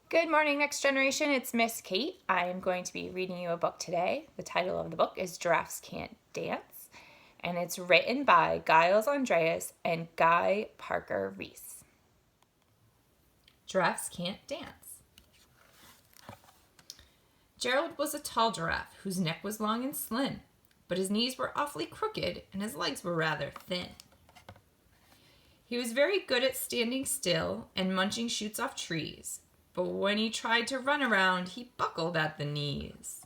Good morning, Next Generation. It's Miss Kate. I am going to be reading you a book today. The title of the book is Giraffes Can't Dance, and it's written by Giles Andreas and Guy Parker Reese. Giraffes Can't Dance. Gerald was a tall giraffe whose neck was long and slim, but his knees were awfully crooked and his legs were rather thin. He was very good at standing still and munching shoots off trees, but when he tried to run around, he buckled at the knees.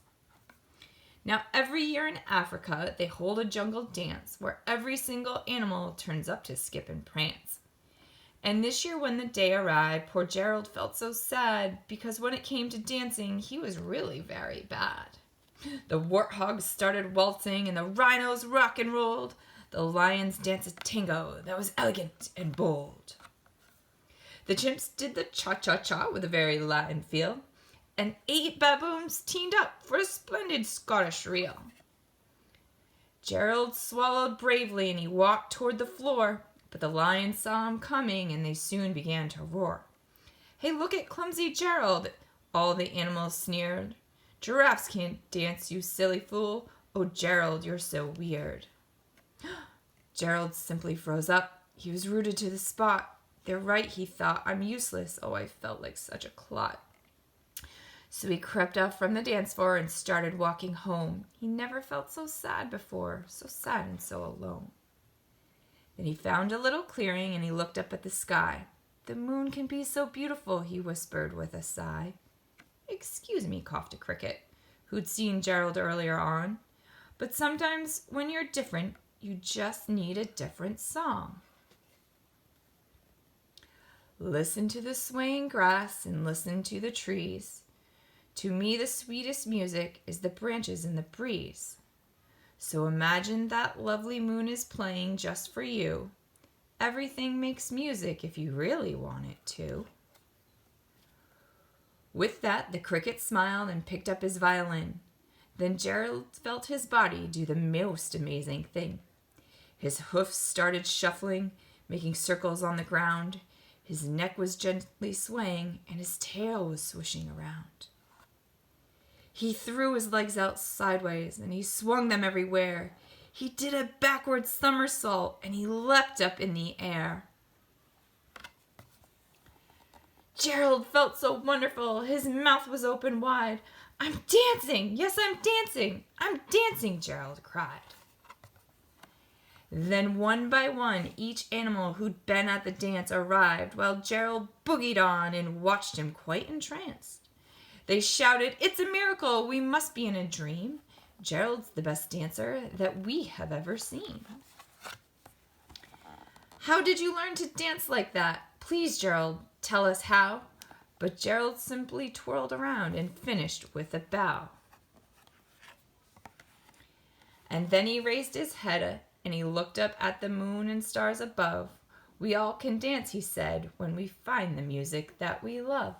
Now, every year in Africa, they hold a jungle dance where every single animal turns up to skip and prance. And this year when the day arrived, poor Gerald felt so sad because when it came to dancing, he was really very bad. The warthogs started waltzing and the rhinos rock and rolled. The lions danced a tango that was elegant and bold. The chimps did the cha-cha-cha with a very Latin feel, and 8 baboons teamed up for a splendid Scottish reel. Gerald swallowed bravely and he walked toward the floor, but the lions saw him coming and they soon began to roar. "Hey, look at clumsy Gerald," all the animals sneered. "Giraffes can't dance, you silly fool. Oh, Gerald, you're so weird." Gerald simply froze up. He was rooted to the spot. "They're right," he thought. "I'm useless. Oh, I felt like such a clot." So he crept up from the dance floor and started walking home. He never felt so sad before, so sad and so alone. Then he found a little clearing and he looked up at the sky. "The moon can be so beautiful," he whispered with a sigh. "Excuse me," coughed a cricket, who'd seen Gerald earlier on. "But sometimes when you're different, you just need a different song. Listen to the swaying grass and listen to the trees. To me the sweetest music is the branches in the breeze. So imagine that lovely moon is playing just for you. Everything makes music if you really want it to." With that, the cricket smiled and picked up his violin. Then Gerald felt his body do the most amazing thing. His hoofs started shuffling, making circles on the ground. His neck was gently swaying, and his tail was swishing around. He threw his legs out sideways, and he swung them everywhere. He did a backward somersault, and he leapt up in the air. Gerald felt so wonderful. His mouth was open wide. "I'm dancing! Yes, I'm dancing! I'm dancing!" Gerald cried. Then one by one, each animal who'd been at the dance arrived, while Gerald boogied on and watched him quite entranced. They shouted, "It's a miracle! We must be in a dream. Gerald's the best dancer that we have ever seen." "How did you learn to dance like that? Please, Gerald, tell us how." But Gerald simply twirled around and finished with a bow. And then he raised his head and he looked up at the moon and stars above. "We all can dance," he said, "when we find the music that we love."